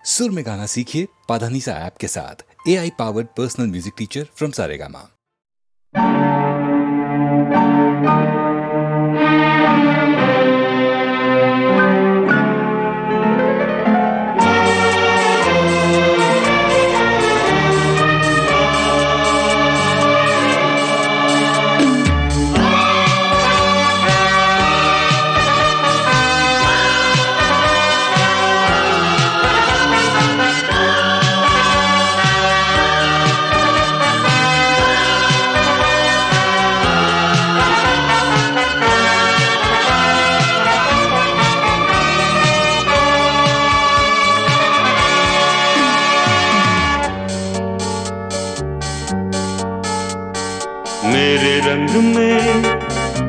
सुर में गाना सीखिए पाधानीसा ऐप के साथ। AI powered personal music teacher from Saregama. मेरे रंग में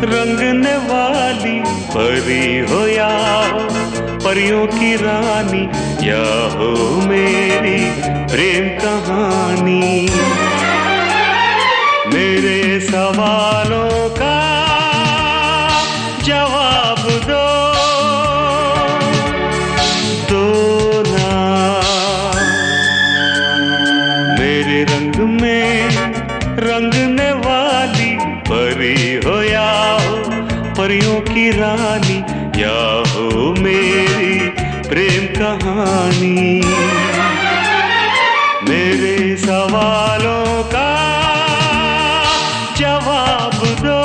रंगने वाली परी हो या हो परियों की रानी, या हो मेरी प्रेम कहानी। मेरे सवालों का जवाब दो ना। मेरे रंग में रंगने वाली परी हो या हो परियों की रानी, या हो मेरी प्रेम कहानी। मेरे सवालों का जवाब दो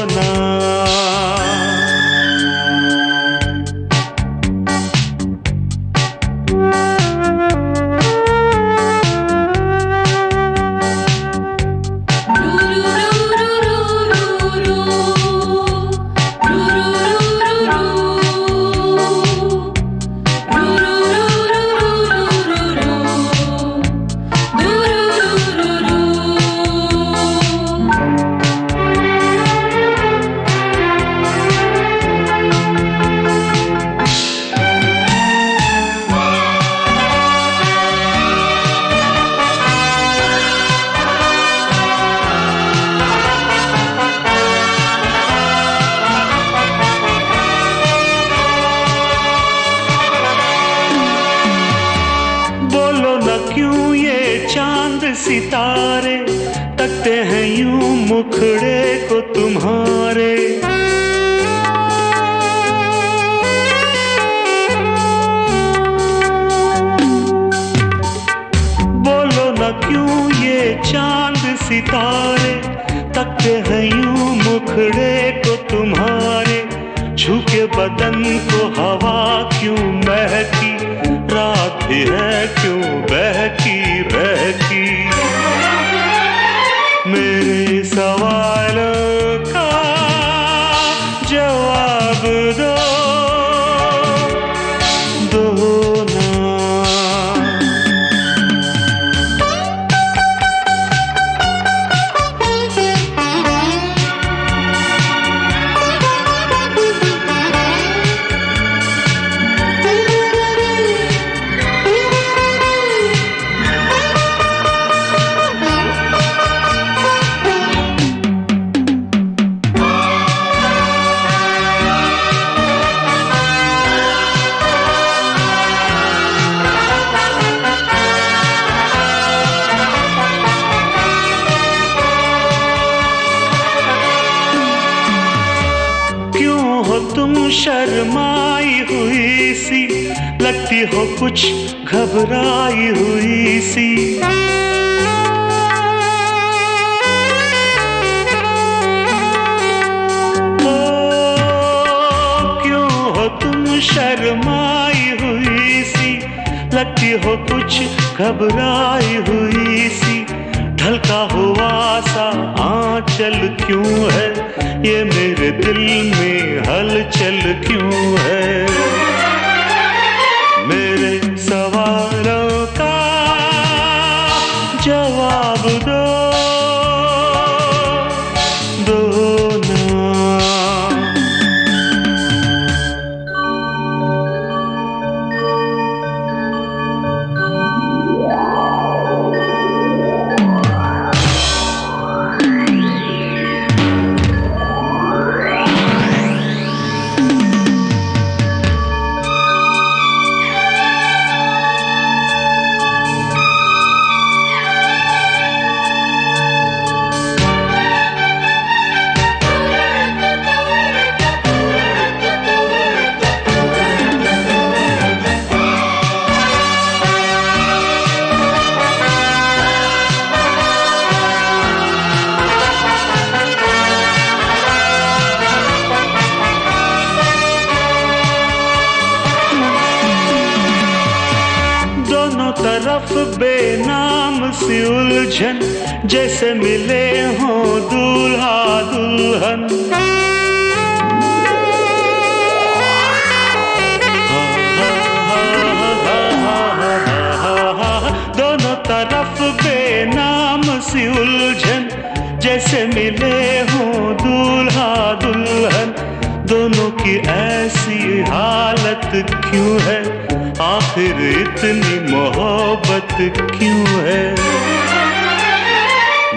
ना। क्यों ये चांद सितारे तकते हैं यूं मुखड़े को तुम्हारे। बोलो न क्यों ये चांद सितारे तकते हैं यूं मुखड़े को तुम्हारे। छू के बदन को हवा क्यों महकी, रात भी है क्यों बहकी बहकी। मेरे सवालों का जवाब दो ना। तुम शर्माई हुई सी, लगती हो कुछ घबराई हुई सी। ओ क्यों हो तुम शर्माई हुई सी, लगती हो कुछ घबराई हुई सी। ढलका हुआ सा आंचल क्यों है, ये मेरे दिल में हलचल क्यों है। मेरे सवालों का जवाब दो ना। तरफ बेनाम सी उलझन, जैसे मिले हों दूल्हा दुल्हन। दोनों तरफ बेनाम सी उलझन, जैसे मिले हों दूल्हा दुल्हन। दोनों की ऐसी हालत क्यों है, आखिर इतनी मोहब्बत क्यों है?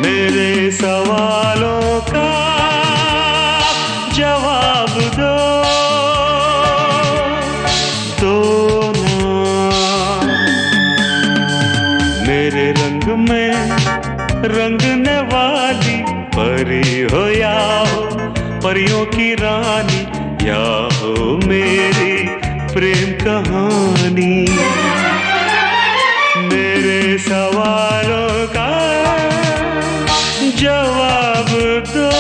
मेरे सवालों का जवाब दो ना। मेरे रंग में रंगने वाली परी हो या हो परियों की रानी, या हो मेरी प्रेम कहानी। मेरे सवालों का जवाब दो।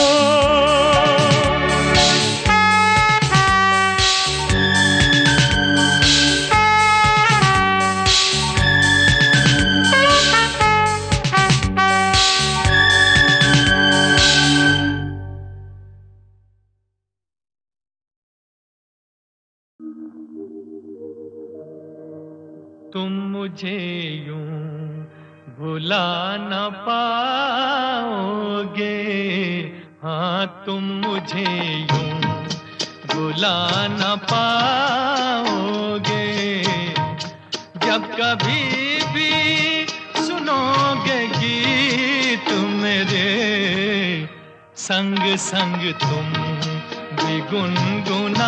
तुम मुझे यूं भुला न पाओगे, हाँ तुम मुझे यूं भुला न पाओगे। जब कभी भी सुनोगे गीत मेरे, संग संग तुम भी गुनगुनाओगे।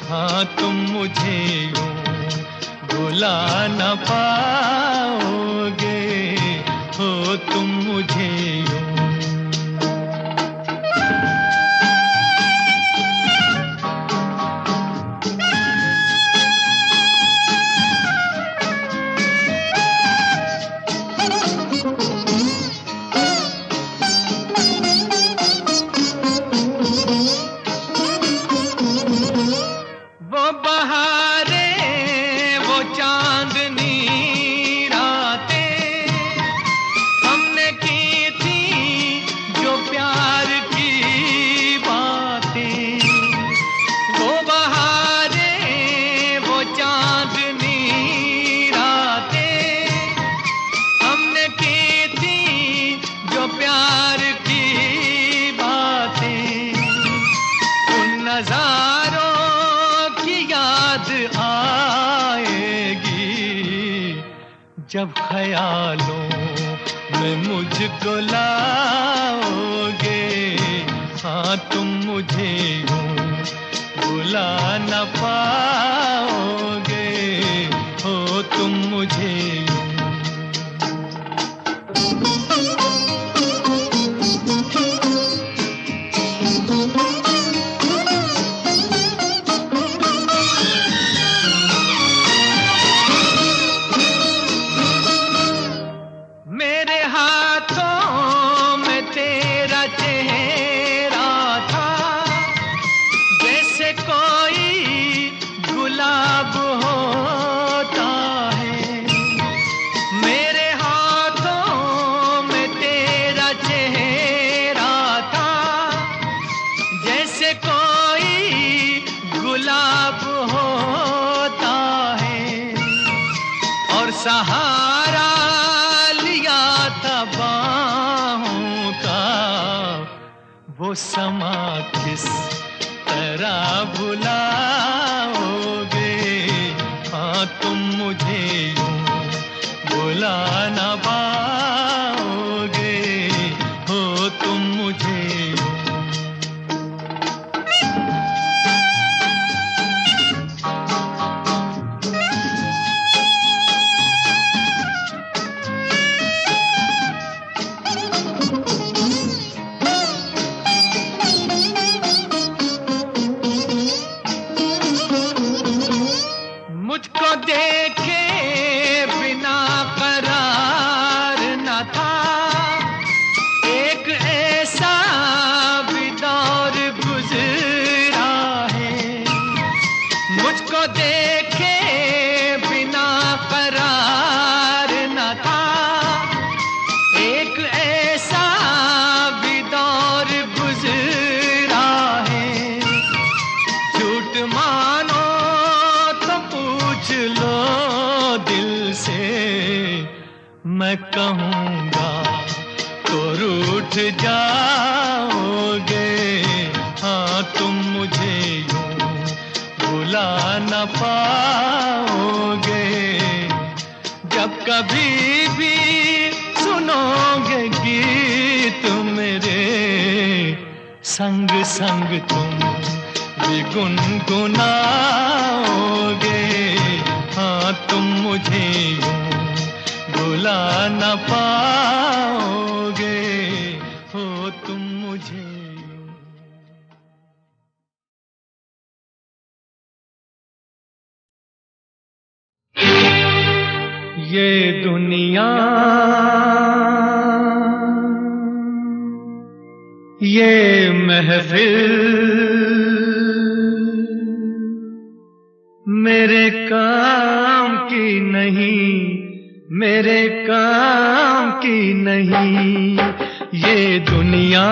हाँ तुम मुझे यूं भुला न पाओगे, हो तुम मुझे यूं। जब ख्यालों में मुझको लाओगे, हाँ तुम मुझे यूं भुला न पाओगे, हो तुम मुझे यूं। सहारा लिया था बाहों का, वो समा किस तरह भुलाओगे। हाँ तुम मुझे यूं भुला न पाओगे, हो तुम मुझे यूं। मुझको देखे बिना करार न था, एक ऐसा भी दौर गुजरा है। मुझको देखे बिना मैं कहूँगा तो रूठ जाओगे। हाँ तुम मुझे यूं भुला न पाओगे। जब कभी भी सुनोगे गीत मेरे, संग संग तुम भी गुनगुनाओगे। हाँ तुम मुझे यूं भुला न पाओगे, हो तुम मुझे यूं। ये दुनिया, ये महफिल मेरे काम की नहीं, मेरे काम की नहीं। ये दुनिया,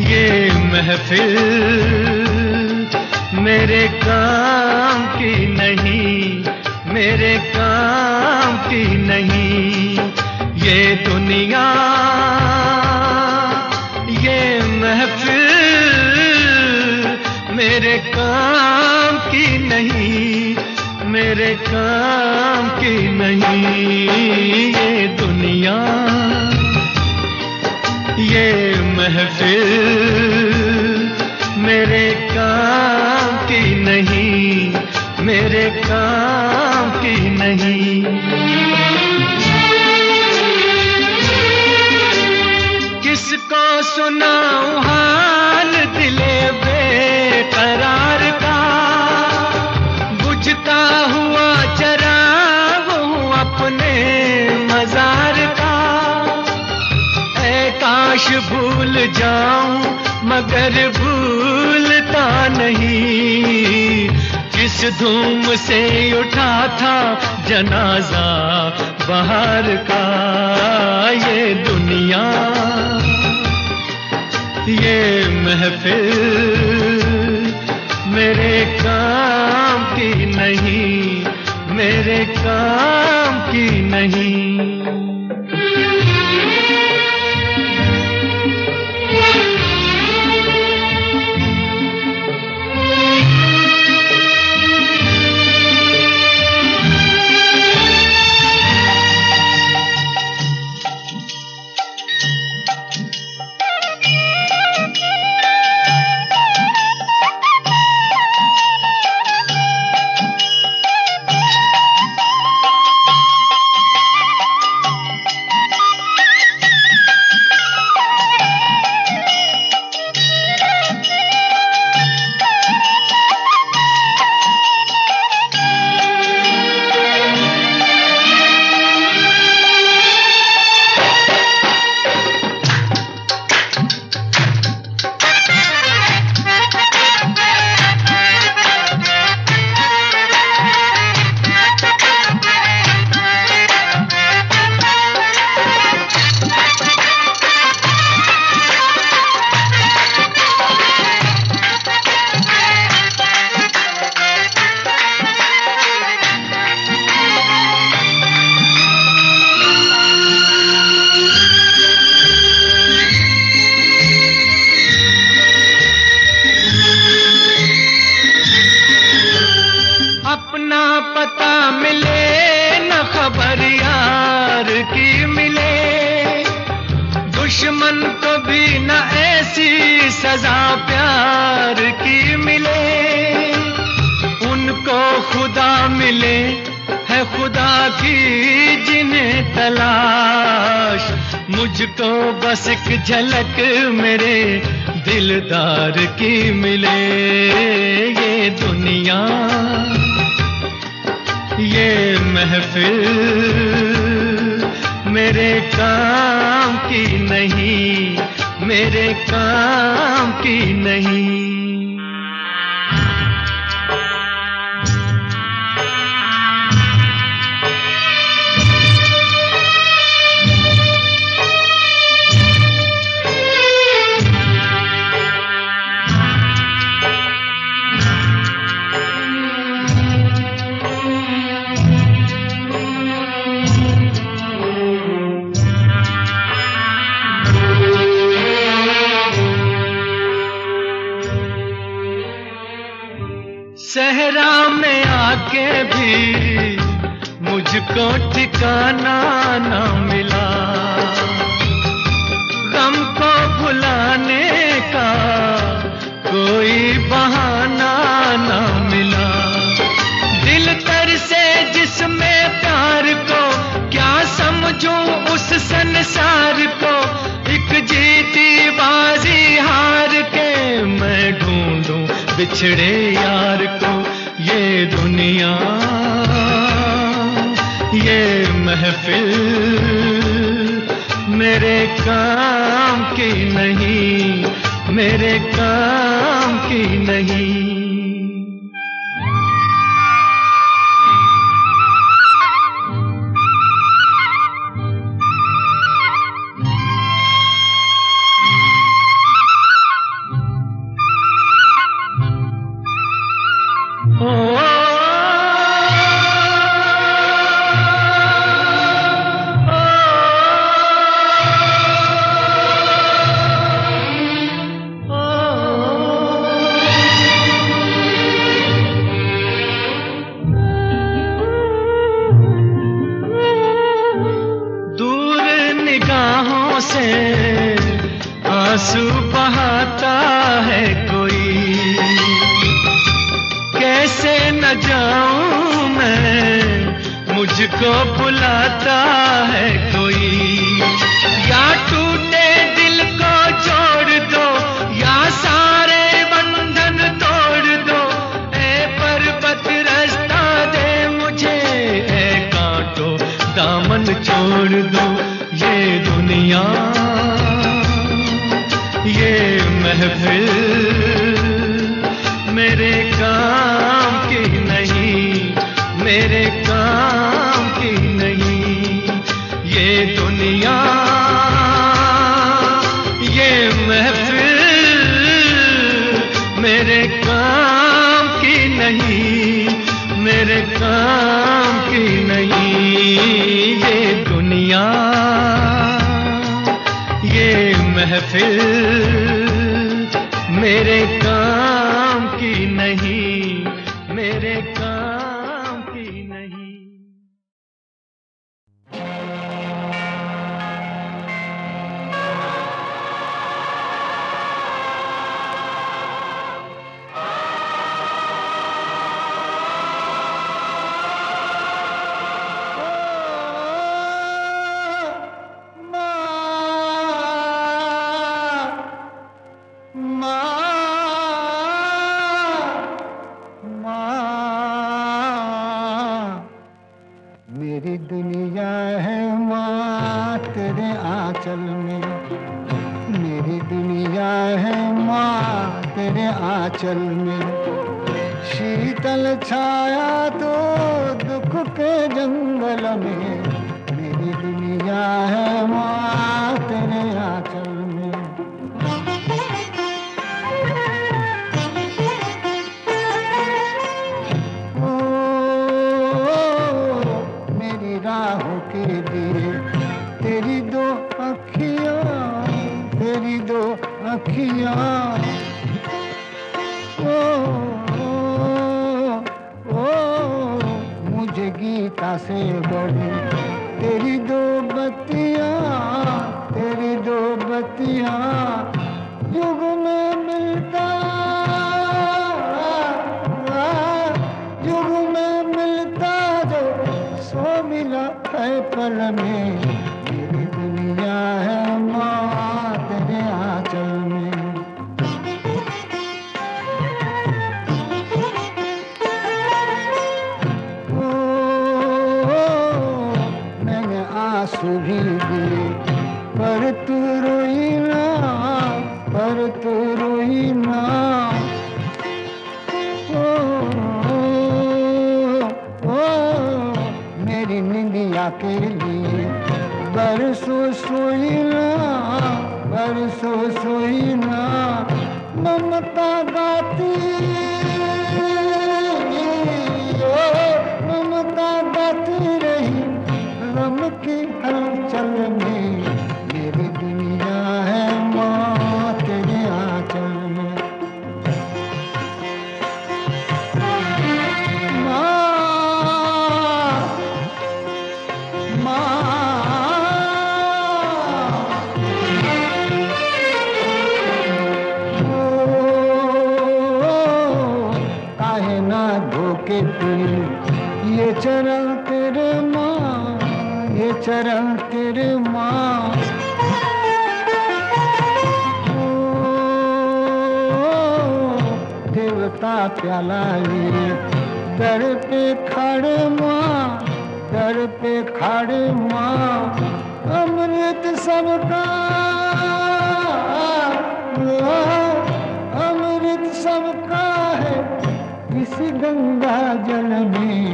ये महफिल मेरे काम की नहीं, मेरे काम की नहीं। ये दुनिया, ये महफिल मेरे काम की नहीं, मेरे काम की नहीं। ये दुनिया, ये महफिल मेरे काम की नहीं, मेरे काम की नहीं। किसको सुनाऊं हाल दिले बेकरार का, बुझता हुआ चराग हूँ अपने मजार का। ऐ काश भूल जाऊं मगर भूलता नहीं, किस धूम से उठा था जनाजा बहार का। ये दुनिया, ये महफिल मेरे काम की नहीं, मेरे काम की नहीं। दुश्मन को भी न ऐसी सजा प्यार की मिले, उनको खुदा मिले है खुदा की जिन्हें तलाश, मुझको बस एक झलक मेरे दिलदार की मिले। ये दुनिया ये महफिल मेरे काम की नहीं, मेरे काम की नहीं। सहरा में आके भी मुझको ठिकाना ना मिला, गम को भुलाने का कोई बहाना ना मिला। दिल तर से जिसमें प्यार को क्या समझूं उस संसार को, एक जीती बाजी हार के मैं ढूंढूं बिछड़े यार को। ये दुनिया ये महफिल मेरे काम की नहीं, मेरे काम की नहीं। आंसू बहाता है कोई, कैसे न जाऊं मैं, मुझको बुलाता है कोई। या टूटे दिल को जोड़ दो, या सारे बंधन तोड़ दो। ए पर्वत रास्ता दे मुझे, ए कांटो दामन छोड़ दो। ये दुनिया ये महफिल मेरे काम की नहीं, मेरे काम की नहीं। ये दुनिया ये महफिल मेरे काम की नहीं, मेरे काम की नहीं। ये दुनिया ये महफिल मेरे काम की नहीं, मेरे काम की नहीं। मेरी दुनिया है माँ तेरे आंचल में, मेरी दुनिया है माँ तेरे आंचल में। शीतल छाया तो दुख के जंगल में, मेरी दुनिया है माँ तेरे आंचल में। राहों के दिए तेरी दो अखियाँ, तेरी दो अखियाँ। मुझे गीता से बड़ी तेरी दो बत्तियाँ, तेरी दो बत्तियाँ। युग में मिलता, युग में मिलता जो सो मिला है पल में। मेरी दुनिया है माँ तेरे आंचल में। मैंने आंसू भी दिए पर तू रोई ना, पर तू रोई ना। मेरी निंदिया के लिए के पीर, ये चरण तेरे माँ, ये चरण तेरे माँ। ओ देवता प्याला लिए दर पे खड़े माँ, दर पे खड़े माँ। अमृत सबका, अमृत सबका है इस गंगा जल में।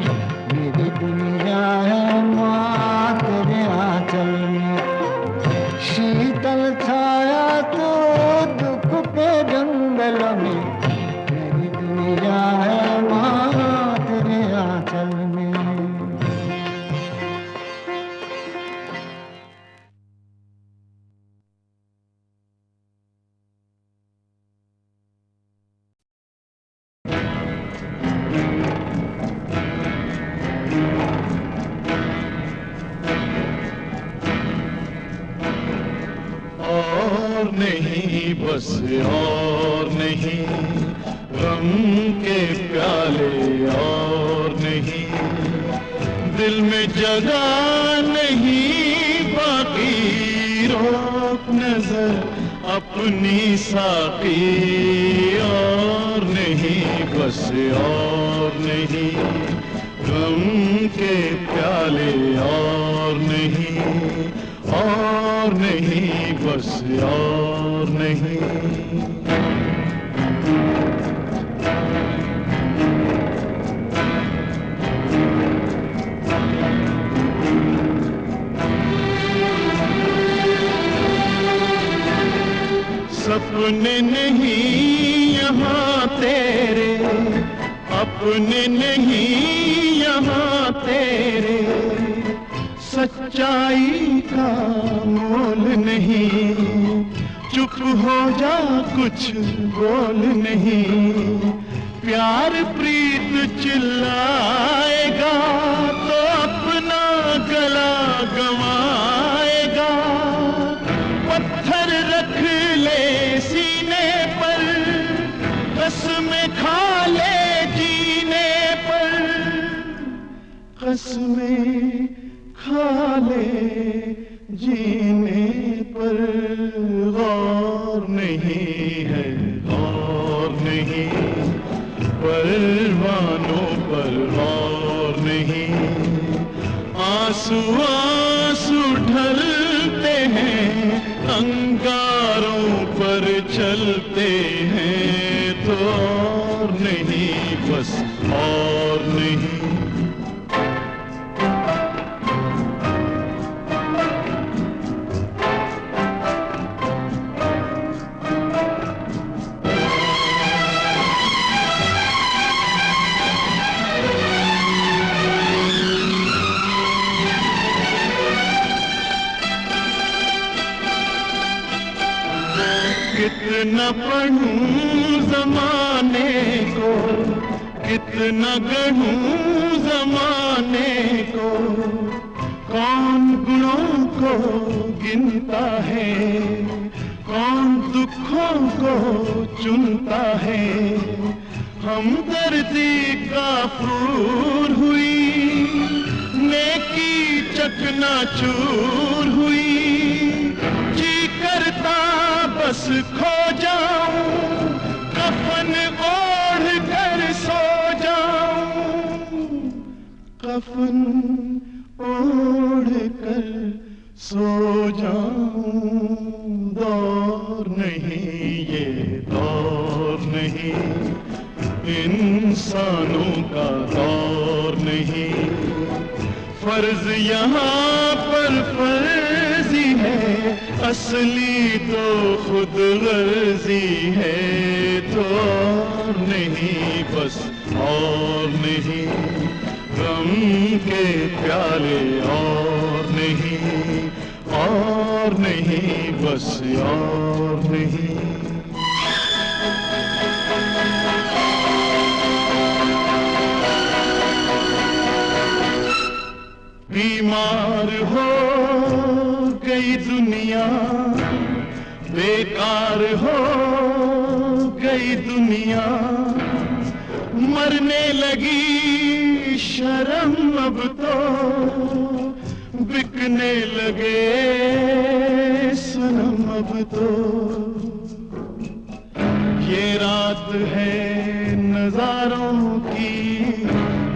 मेरी दुनिया है माँ तेरे आंचल में, शीतल छाया तो दुख के जंगल में। मेरी दुनिया है माँ तेरे आंचल में। और नहीं बस और नहीं, गम के प्याले और नहीं, दिल में जगह नहीं बाकी, रोक नजर अपनी साकी। और नहीं बस और नहीं, गम के प्याले और नहीं, और नहीं बस और नहीं। सपने नहीं यहाँ तेरे, अपने नहीं यहाँ तेरे, सच्चाई का मोल नहीं। चुप हो जा कुछ बोल नहीं, प्यार प्रीत चिल्लाएगा तो अपना गला गवाएगा। पत्थर रख ले सीने पर, कसमें खा ले जीने पर, कसमें खा ले जीने पर। गौर नहीं है गौर नहीं, परवानों पर गौर नहीं। आंसू आंसू ढलते हैं, अंगारों पर चलते हैं, तो और नहीं बस और नहीं। कितना पढ़ूं ज़माने को, कितना गढ़ूं ज़माने को, कौन गुणों को गिनता है, कौन दुखों को चुनता है। हमदर्दी का फूल हुई, नेकी चकनाचूर हुई। जी करता बस खो जाऊं, कफन ओढ़ कर सो जाऊं, कफन ओढ़ कर सो जाऊं। दौर नहीं ये दौर नहीं, इंसानों का दौर नहीं। फर्ज यहाँ पर फर्जी है, असली तो खुद गर्जी है। तो और नहीं बस और नहीं, गम के प्याले और नहीं, और नहीं बस और नहीं। बीमार हो गई दुनिया, बेकार हो गई दुनिया, मरने लगी शर्म अब तो, बिकने लगे सनम अब तो। ये रात है नजारों की,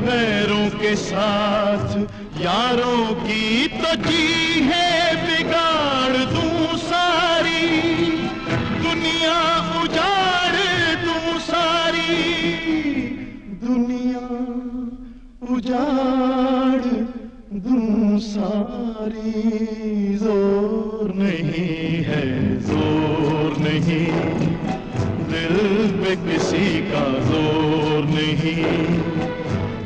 गैरों के साथ यारों की, तो जी है बिगाड़ दूं सारी, दुनिया उजाड़ दूं सारी, दुनिया उजाड़ दूं सारी। जोर नहीं है, जोर नहीं, दिल पे किसी का जोर नहीं।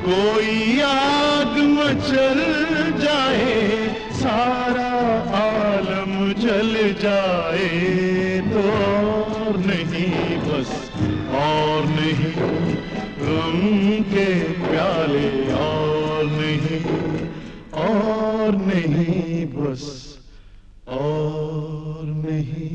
कोई आग मचल जाए, सारा आलम जल जाए, तो और नहीं बस और नहीं, गम के प्याले और नहीं, और नहीं बस और नहीं।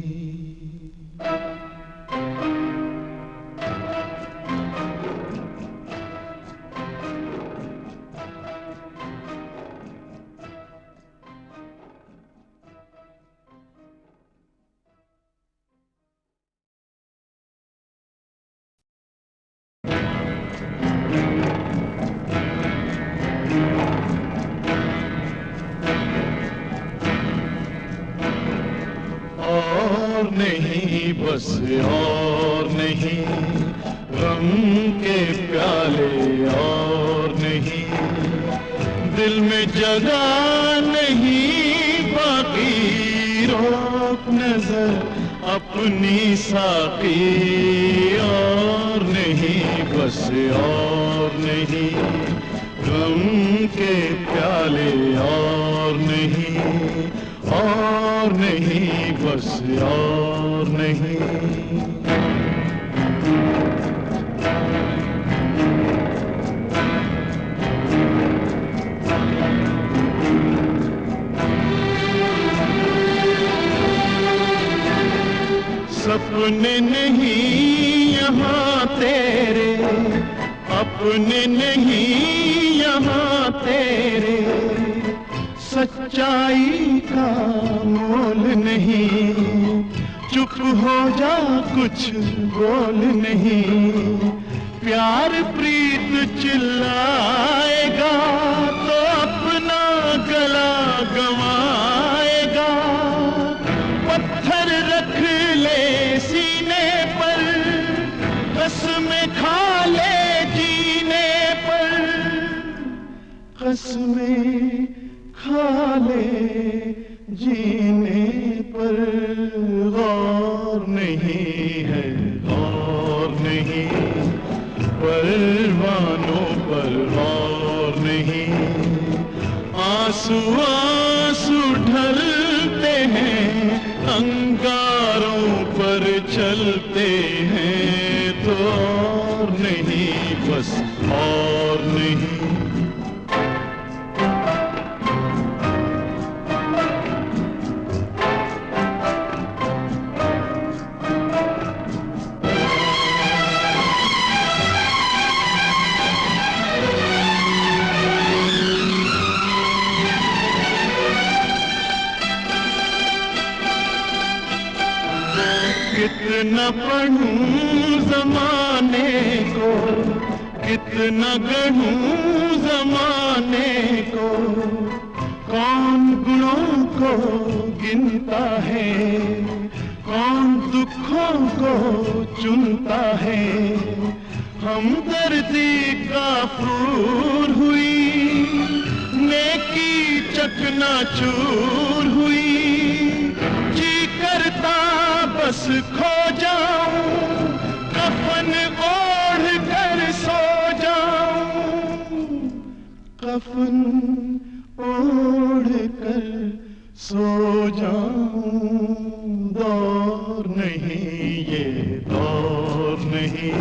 और नहीं बस और नहीं, गम के प्याले और नहीं, दिल में जगह नहीं बाकी, रोक नजर अपनी साकी। और नहीं बस और नहीं, गम के प्याले और नहीं, और नहीं बस और नहीं। सपने नहीं यहाँ तेरे, अपने नहीं यहाँ तेरे, सच्चाई का मोल नहीं, चुप हो जा कुछ बोल नहीं। प्यार प्रीत चिल्लाएगा तो अपना गला गवाएगा, पत्थर रख ले सीने पर, कसमें खा ले जीने पर, कसमें खा ले जीने पर। गौर नहीं है, गौर नहीं, परवानों पर गौर नहीं। आंसू आंसू ढलते हैं, अंगारों पर चलते हैं, तो और नहीं बस और नहीं। कितना पढ़ूं जमाने को, कितना गढ़ूं जमाने को, कौन गुणों को गिनता है, कौन दुखों को चुनता है। हमदर्दी का फूल हुई, नेकी चकनाचूर हुई, जी करता बस खो जाऊं, कफन ओढ़ कर सो जाऊं, कफन ओढ़ कर सो जाऊं। दौर नहीं ये दौर नहीं,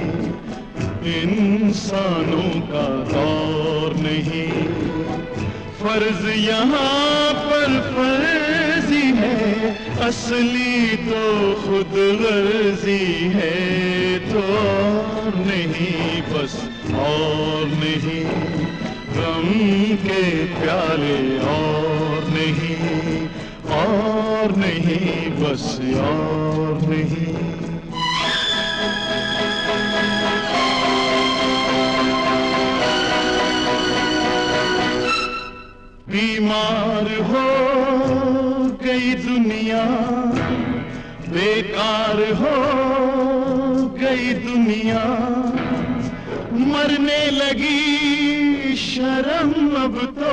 इंसानों का दौर नहीं। फर्ज यहाँ पर फर्जी है, असली तो खुद गर्जी है, तो और नहीं बस और नहीं, गम के प्याले और नहीं बस और नहीं। बीमार हो गई दुनिया, बेकार हो गई दुनिया, मरने लगी शर्म अब तो,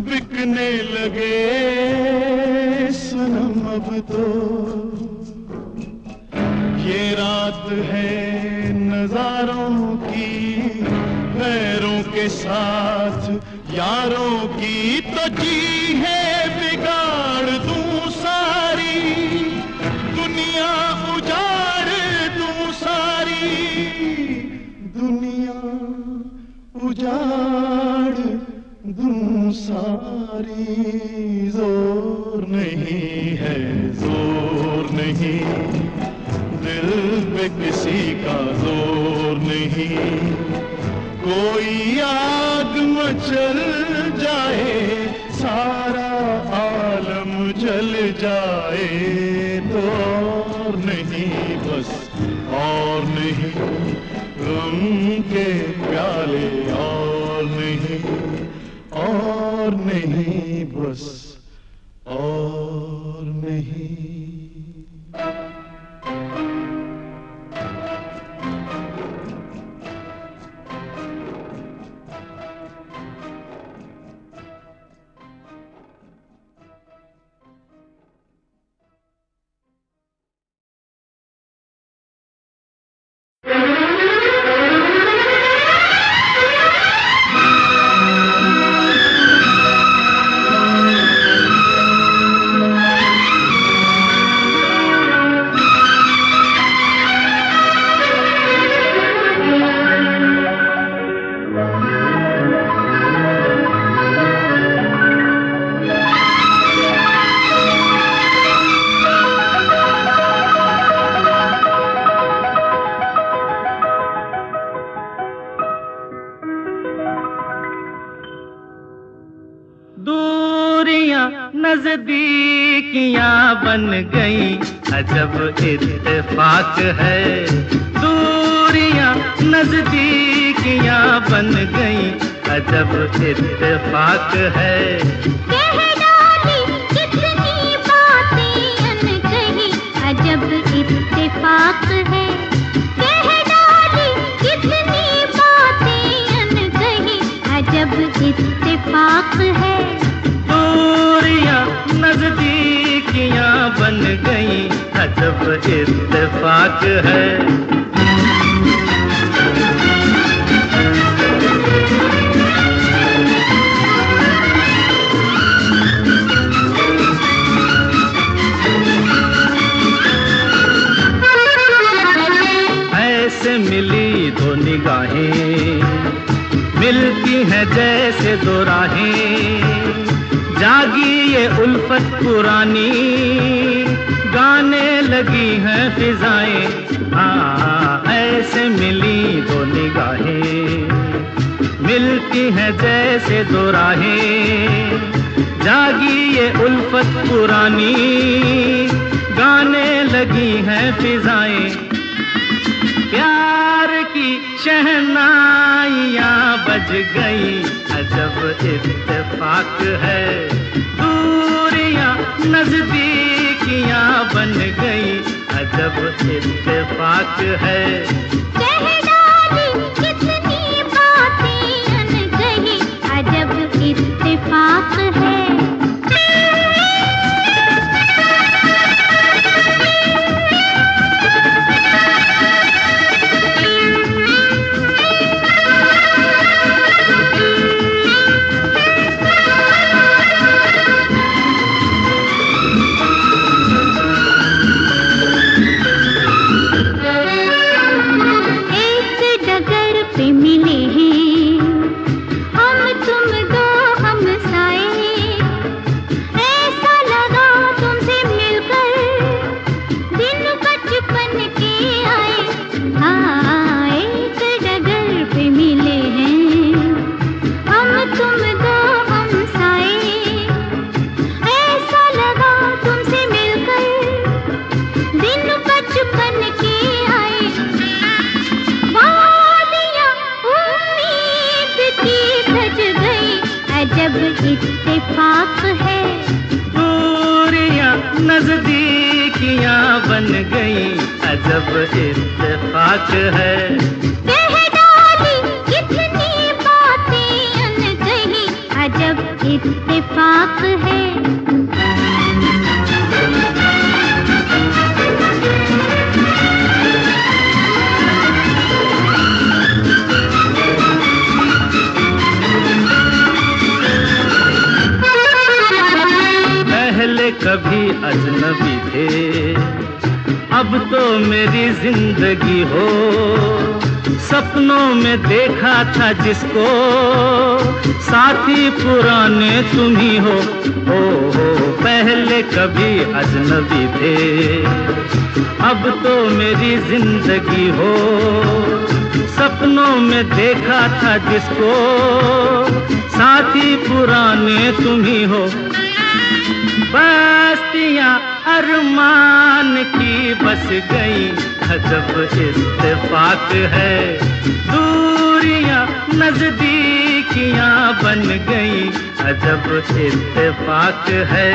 बिकने लगे सनम अब तो। ये रात है नजारों की, गैरों के साथ यारों की, तो जी है बिगाड़ दूं सारी, दुनिया उजाड़ दूं सारी, दुनिया उजाड़ दूं सारी। जोर नहीं है जोर नहीं, दिल पे किसी का जोर नहीं, कोई आग मचल जाए सारा आलम जल जाए, तो और नहीं बस और नहीं, गम के प्याले और नहीं बस और नहीं। नजदीकियां बन गई, अजब इत्तेफाक है। दूरियां नजदीकियां बन गई, अजब इत्तेफाक है। कह डाली कितनी बातें अनकही, अजब इत्तेफाक है। कह डाली कितनी बातें अनकही, अजब इत्तेफाक है। दूरियां नजदीकियां बन गई, अजब इत्तेफाक है। ऐसे मिली दो निगाहें, मिलती हैं जैसे दो राहें। जागी ये उल्फत पुरानी, गाने लगी हैं फिजाएं। ऐसे मिली दो निगाहें, मिलती हैं जैसे दो राहें। जागी ये उल्फत पुरानी, गाने लगी हैं फिजाएं। प्यार की शहनाइयां बज गई, अजब इत्तेफाक है। दूरियां नजदीकियां बन गई, अजब इत्तेफाक है। कह डाली कितनी बातें अनकही, अजब इत्तेफाक है। इत्तेफाक है। दूरियां नजदीकियां बन गई, अजब इत्तेफाक है। कह डाली कितनी बातें अनकही, अजब इत्तेफाक है। पहले कभी अजनबी थे, अब तो मेरी जिंदगी हो। सपनों में देखा था जिसको, साथी पुराने तुम ही हो। पहले कभी अजनबी थे, अब तो मेरी जिंदगी हो। सपनों में देखा था जिसको, साथी पुराने तुम ही हो। बस्तियां अरमान की बस गई, अजब इत्तेफाक है। दूरियां नजदीकियां बन गई, अजब इत्तेफाक है।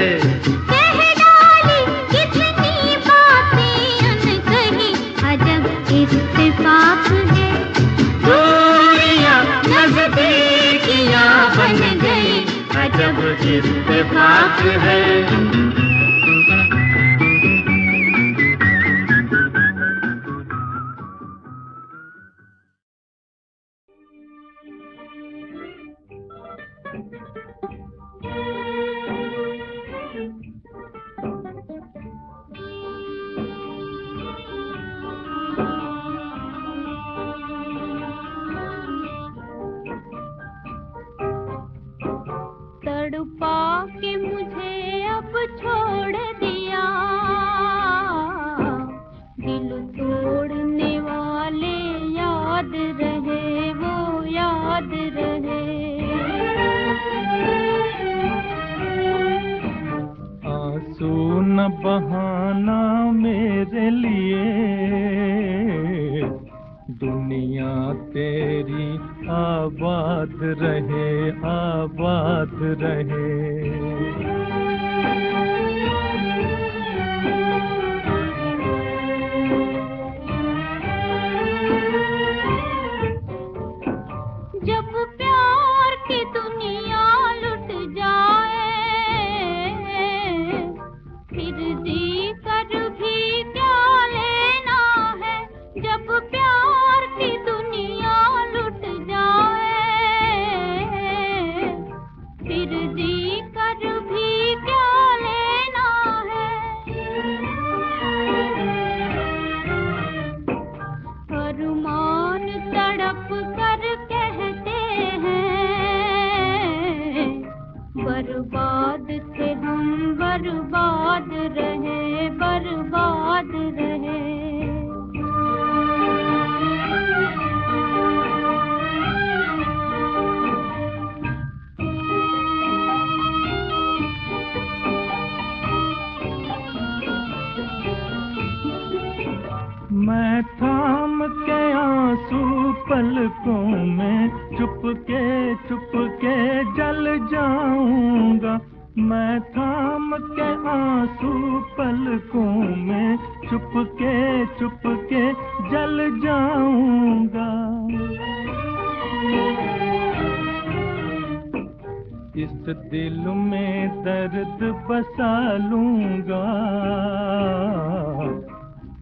कह डाली कितनी बातें अनकही, अजब इत्तेफाक है। दूरियां नजदीकियां बन गई, अजब इत्तेफाक है। तड़पा के मुझे अब छोड़ दिया, दिल तोड़ने वाले याद रहे, वो याद रहे। आंसू न बहाना मेरे लिए, दुनिया तेरी आबाद रहे, आबाद रहे। जब प्यार की दुनिया लुट जाए, फिर जी कर भी क्या लेना है। जब प्यार की दुनिया लुट जाए, फिर जी कर भी क्या लेना है। अरमान तड़प कर कहते हैं, बर्बाद थे हम, बर्बाद रहे, बर्बाद रहे। मैं थाम के आंसू पलकों में चुपके जल जाऊंगा। मैं थाम के आंसू पलकों में चुपके जल जाऊंगा। इस दिल में दर्द बसा लूंगा,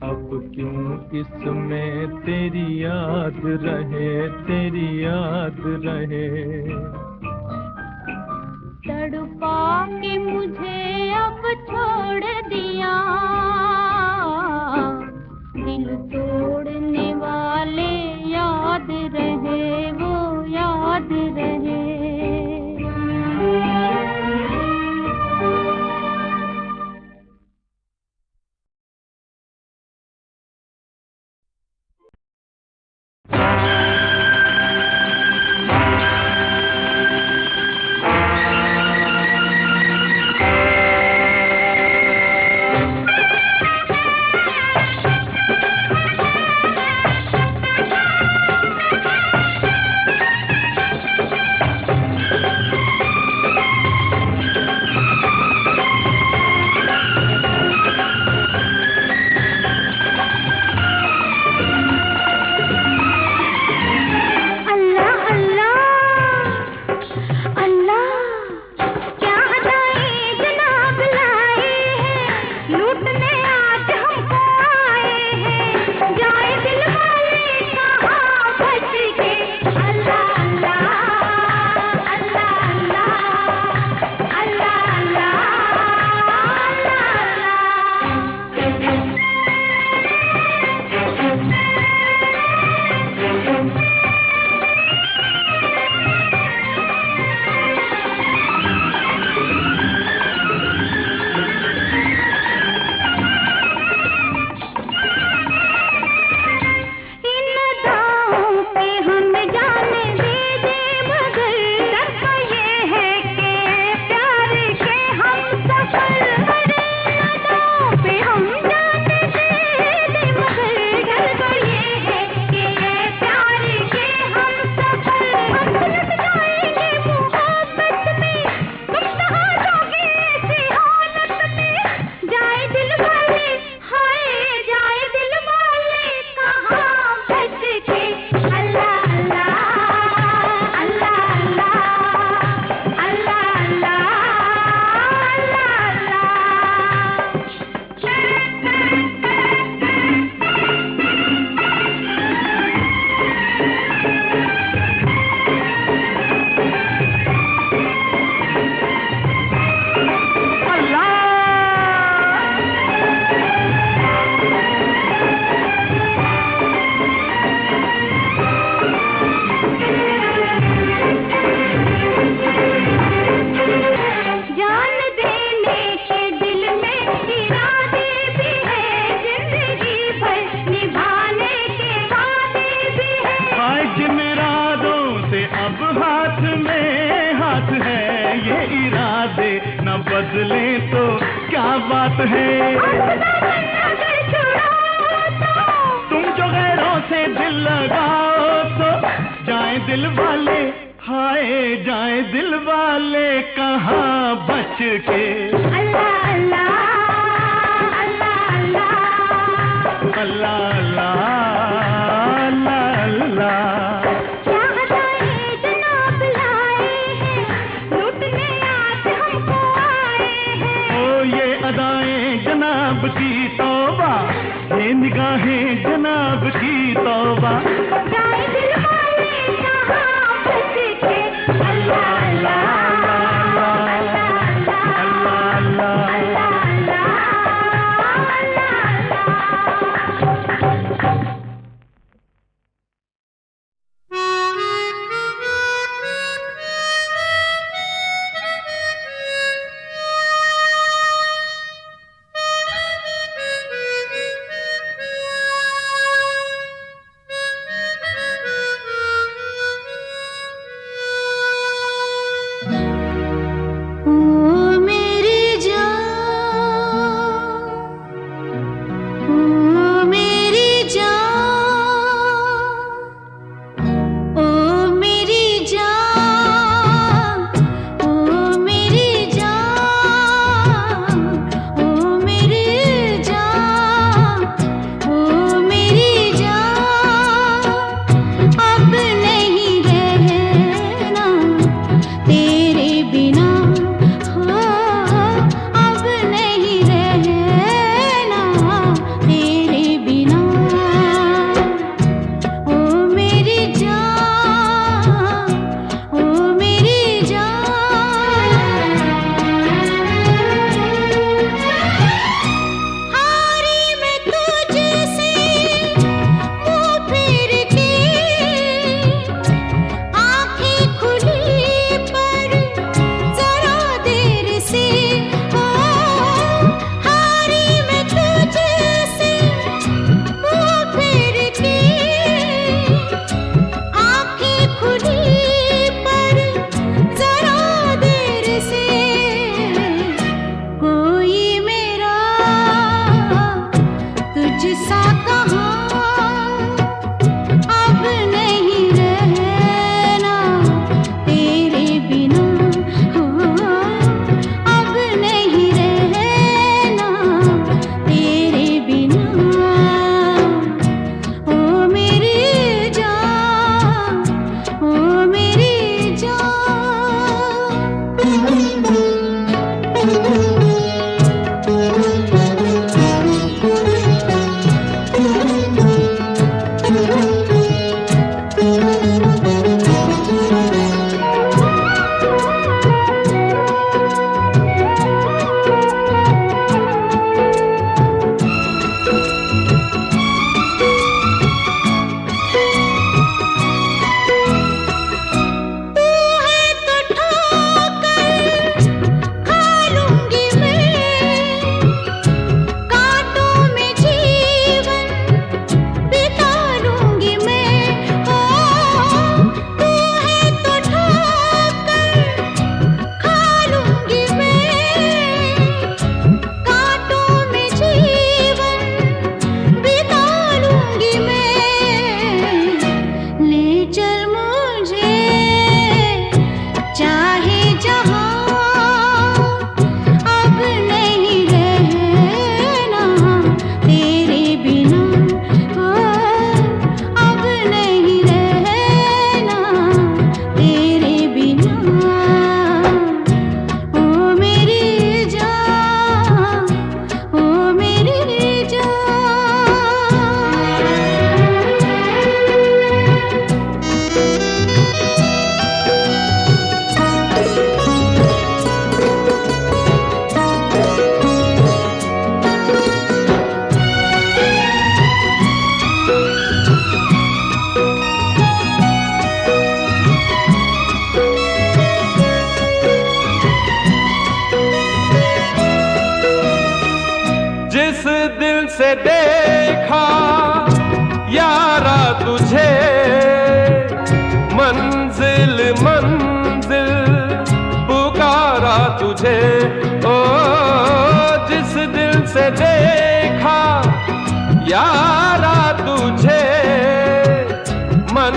अब क्यों इसमें तेरी याद रहे, तेरी याद रहे। तड़पा के मुझे अब छोड़ दिया, दिल तोड़ने वाले याद रहे, वो याद रहे। जिन इरादों से अब हाथ में हाथ है, ये इरादे न बदले तो क्या बात है। तुम जो गैरों से दिल लगाओ तो जाए दिल वाले, हाय जाए दिल वाले कहाँ बच के। अल्लाह अल्लाह अल्लाह अल्लाह अल्लाह अल्लाह अल्लाह अल्लाह। क्या अदाएं जनाब लाए हैं, लूटने आज हमको आए हैं। ओ ये अदाएं जनाब की तौबा, ये निगाहें जनाब की तौबा। जाए दिल वाले कहाँ बच के। अल्लाह अल्लाह अल्लाह अल्लाह अल्लाह अल्लाह अल्लाह अल्लाह।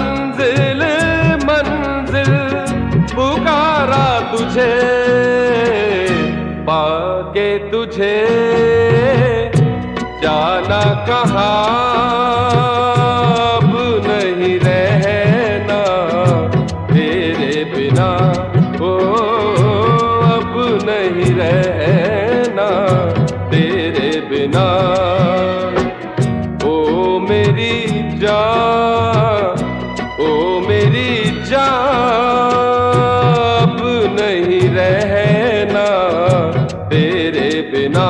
मंजिल मंजिल पुकारा तुझे, पाके तुझे जाना कहाँ, अब नहीं रहना तेरे बिना, ओ अब नहीं रहना तेरे बिना। ओ मेरी जान, ओ मेरी जान, अब नहीं रहना तेरे बिना।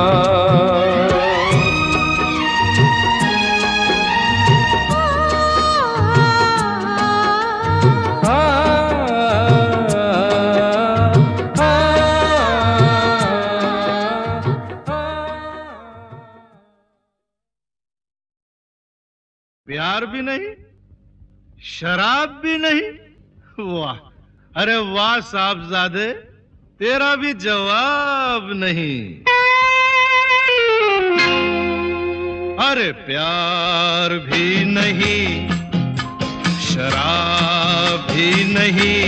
प्यार भी नहीं, शराब भी नहीं, वाह, अरे वाह साहबजादे, तेरा भी जवाब नहीं। अरे प्यार भी नहीं, शराब भी नहीं,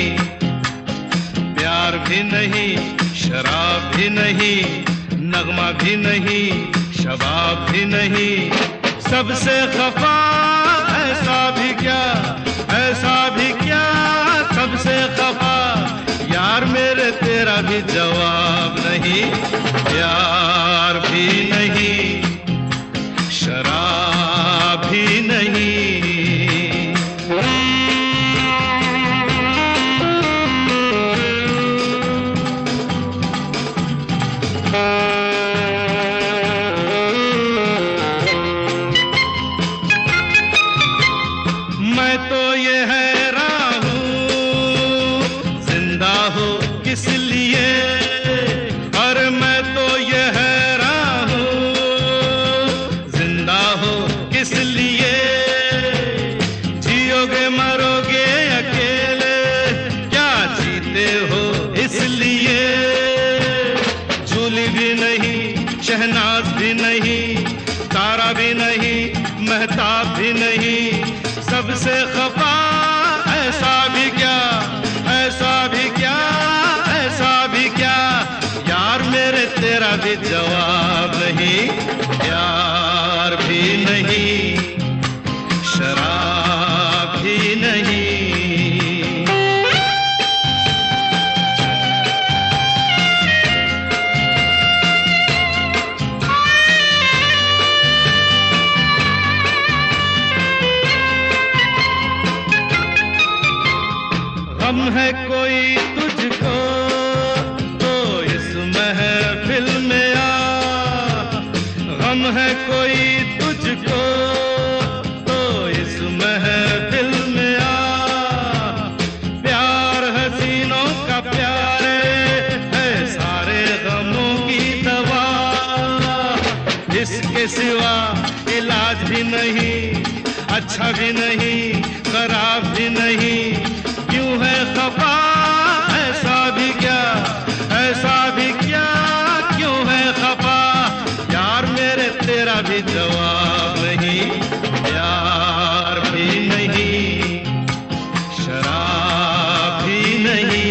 प्यार भी नहीं, शराब भी नहीं, नगमा भी नहीं, शबाब भी नहीं, सबसे खफा ऐसा भी क्या, ऐसा भी क्या, सबसे खफा यार मेरे तेरा भी जवाब नहीं। प्यार भी नहीं, शराब भी नहीं। मैं तो ये हैरान हूँ जिंदा हो किस लिए, और मैं तो ये हैरान हूँ जिंदा हो किस लिए। जियोगे मरोगे अकेले, क्या जीते हो इसलिए। झूली भी नहीं, शहनाज भी नहीं, तारा भी नहीं, महताब भी नहीं, सबसे खफा ऐसा भी क्या, ऐसा भी क्या, ऐसा भी क्या, यार मेरे तेरा भी जवाब नहीं। प्यार भी नहीं, शराब भी नहीं। गम है कोई तुझको तो इस महफिल में आ, गम है कोई तुझको तो इस महफिल में आ। प्यार हसीनों का प्यार है सारे गमों की दवा, इसके सिवा इलाज भी नहीं, अच्छा भी नहीं, खराब भी नहीं। क्यों है खफा ऐसा भी क्या, ऐसा भी क्या, क्यों है खफा यार मेरे तेरा भी जवाब नहीं। प्यार भी नहीं, शराब भी नहीं।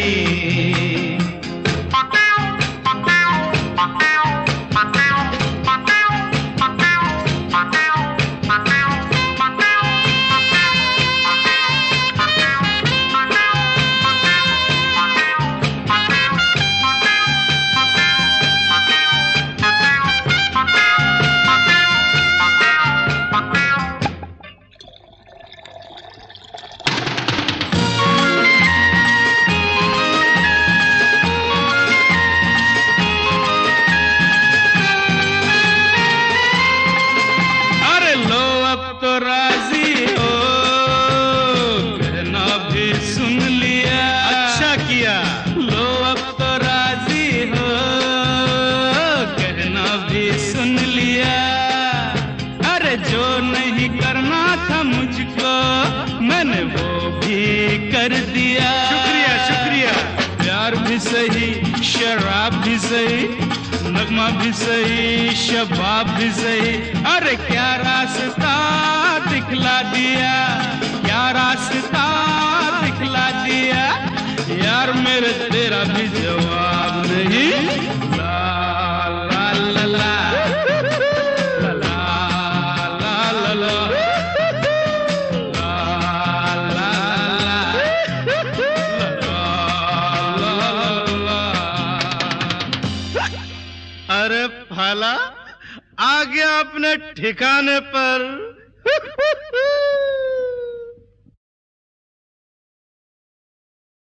सही, शराब भी सही, नगमा भी सही, शबाब भी सही। अरे क्या रास्ता दिखला दिया, क्या रास्ता दिखला दिया यार मेरे, तेरा भी जवाब नहीं। ला ला ला ला ला ला ला ला ला अरे फाला आ गया अपने ठिकाने पर।